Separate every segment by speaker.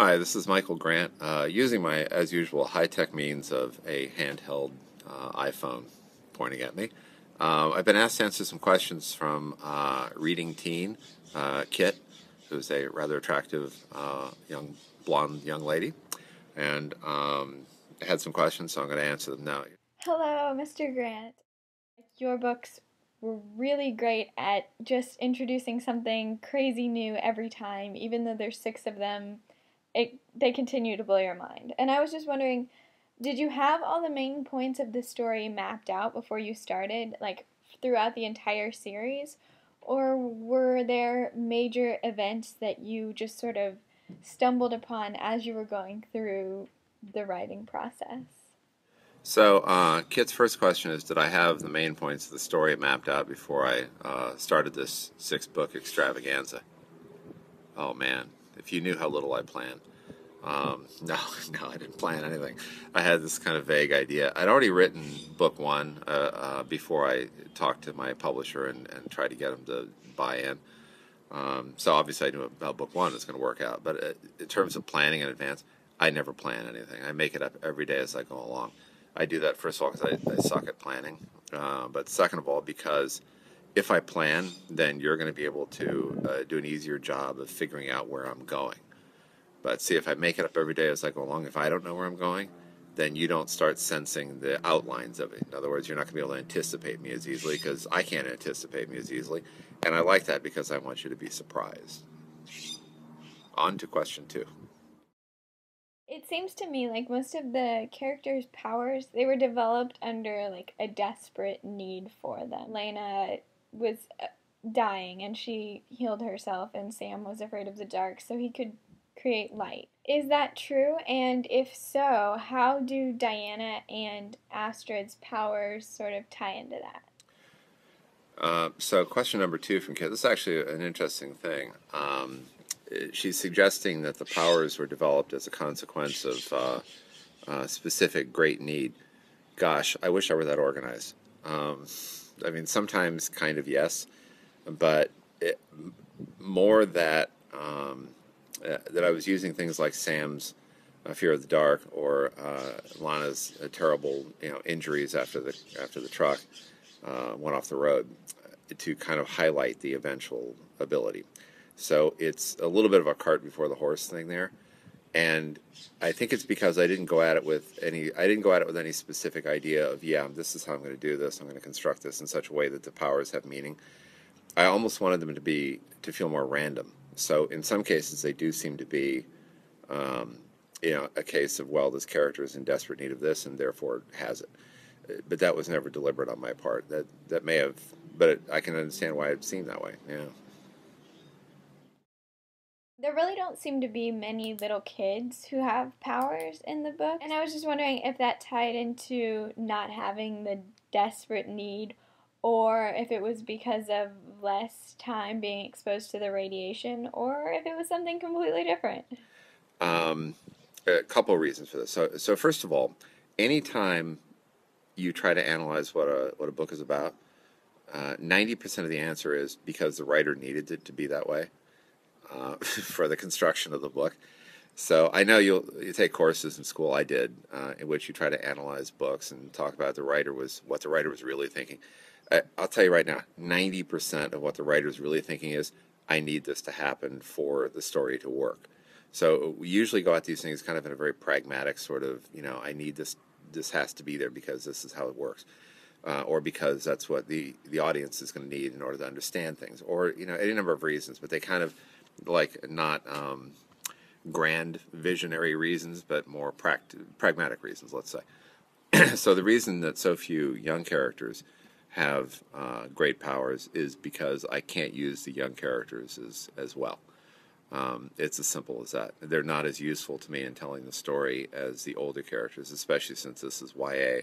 Speaker 1: Hi, this is Michael Grant, using my, as usual, high-tech means of a handheld iPhone pointing at me. I've been asked to answer some questions from Reading Teen, Kit, who's a rather attractive young blonde young lady, and had some questions, so I'm going to answer them now.
Speaker 2: Hello, Mr. Grant. Your books were really great at just introducing something crazy new every time, even though there's six of them. They continue to blow your mind. And I was just wondering, did you have all the main points of the story mapped out before you started, like throughout the entire series? Or were there major events that you just sort of stumbled upon as you were going through the writing process?
Speaker 1: So, Kit's first question is, did I have the main points of the story mapped out before I started this six-book extravaganza? Oh man, if you knew how little I planned. No, no, I didn't plan anything. I had this kind of vague idea. I'd already written book one before I talked to my publisher and tried to get him to buy in. So obviously I knew how book one was going to work out. But in terms of planning in advance, I never plan anything. I make it up every day as I go along. I do that first of all because I suck at planning, but second of all because if I plan, then you're going to be able to do an easier job of figuring out where I'm going. But see, if I make it up every day as I go along, if I don't know where I'm going, then you don't start sensing the outlines of it. In other words, you're not going to be able to anticipate me as easily because I can't anticipate me as easily. And I like that because I want you to be surprised. On to question two.
Speaker 2: It seems to me like most of the characters' powers they were developed under like a desperate need for them. Lena was dying and she healed herself and Sam was afraid of the dark so he could create light. Is that true? And if so, how do Diana and Astrid's powers sort of tie into that?
Speaker 1: So question number two from Kit. This is actually an interesting thing. She's suggesting that the powers were developed as a consequence of specific great need. Gosh, I wish I were that organized. I mean, sometimes kind of yes, but more that I was using things like Sam's fear of the dark or Lana's terrible injuries after the truck went off the road to kind of highlight the eventual ability. So it's a little bit of a cart before the horse thing there, and I think it's because I didn't go at it with any specific idea of this is how I'm going to do this. I'm going to construct this in such a way that the powers have meaning. I almost wanted them to feel more random. So in some cases they do seem to be a case of, well, this character is in desperate need of this and therefore has it. But that was never deliberate on my part. That may have, but I can understand why it seemed that way. Yeah.
Speaker 2: There really don't seem to be many little kids who have powers in the book. And I was just wondering if that tied into not having the desperate need or if it was because of less time being exposed to the radiation or if it was something completely different.
Speaker 1: Um, a couple of reasons for this. So first of all, anytime you try to analyze what a book is about, 90% of the answer is because the writer needed it to be that way for the construction of the book. So I know you take courses in school. I did, in which you try to analyze books and talk about what the writer was really thinking. I'll tell you right now, 90% of what the writer is really thinking is, I need this to happen for the story to work. So we usually go at these things kind of in a very pragmatic sort of, I need this. This has to be there because this is how it works, or because that's what the audience is going to need in order to understand things, or any number of reasons. But they kind of like not grand visionary reasons, but more pragmatic reasons, let's say. So the reason that so few young characters have great powers is because I can't use the young characters as well. It's as simple as that. They're not as useful to me in telling the story as the older characters, especially since this is YA,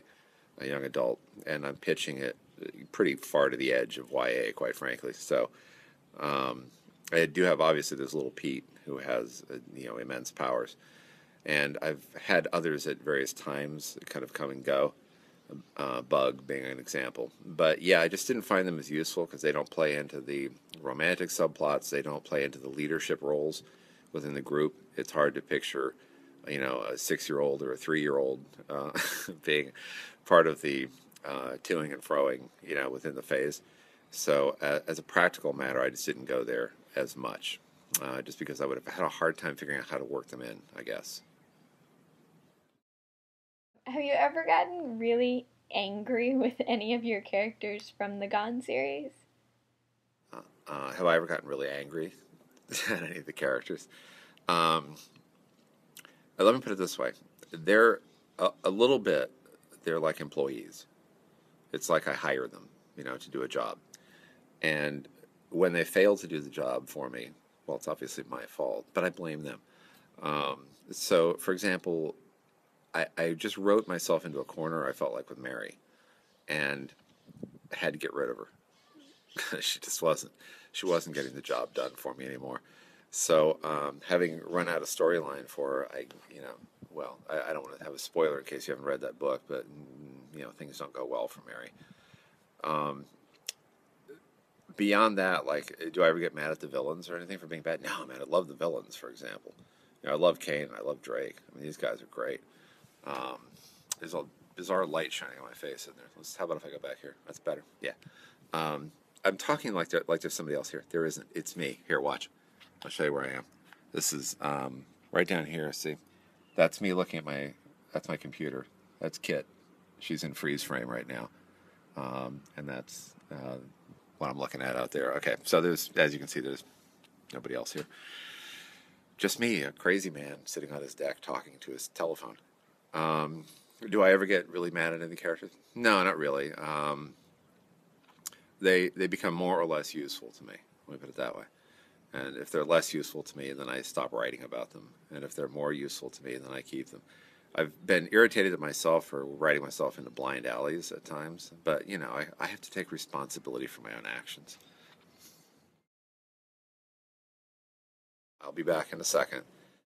Speaker 1: a young adult, and I'm pitching it pretty far to the edge of YA, quite frankly. So I do have, obviously, there's little Pete who has immense powers, and I've had others at various times kind of come and go. Bug being an example, but yeah, I just didn't find them as useful because they don't play into the romantic subplots. They don't play into the leadership roles, within the group. It's hard to picture, a 6-year-old or a 3-year-old being part of the toing and froing, within the phase. So as a practical matter, I just didn't go there as much, just because I would have had a hard time figuring out how to work them in, I guess.
Speaker 2: Have you ever gotten really angry with any of your characters from the Gone series?
Speaker 1: Have I ever gotten really angry at any of the characters? Um, Let me put it this way: they're a little bit. They're like employees. It's like I hire them, to do a job, and when they fail to do the job for me, well, it's obviously my fault, but I blame them. So, for example, I just wrote myself into a corner. I felt like with Mary, and had to get rid of her. she just wasn't. She wasn't getting the job done for me anymore. So, having run out of storyline for her, I don't want to have a spoiler in case you haven't read that book, but things don't go well for Mary. Um, Beyond that, like, do I ever get mad at the villains or anything for being bad? No, man, I love the villains. For example, I love Kane, I love Drake. I mean, these guys are great. Um, there's a bizarre light shining on my face in there. How about if I go back here? That's better. Yeah. Um, I'm talking like there's somebody else here. There isn't. It's me. Here, watch. I'll show you where I am. This is right down here. See, that's me looking at that's my computer. That's Kit. She's in freeze frame right now, and that's what I'm looking at out there. Okay, so as you can see, there's nobody else here. Just me, a crazy man sitting on his deck talking to his telephone. Um, do I ever get really mad at any characters? No, not really. They become more or less useful to me. Let me put it that way. And if they're less useful to me, then I stop writing about them. And if they're more useful to me, then I keep them. I've been irritated at myself for writing myself into blind alleys at times, but I have to take responsibility for my own actions. I'll be back in a second.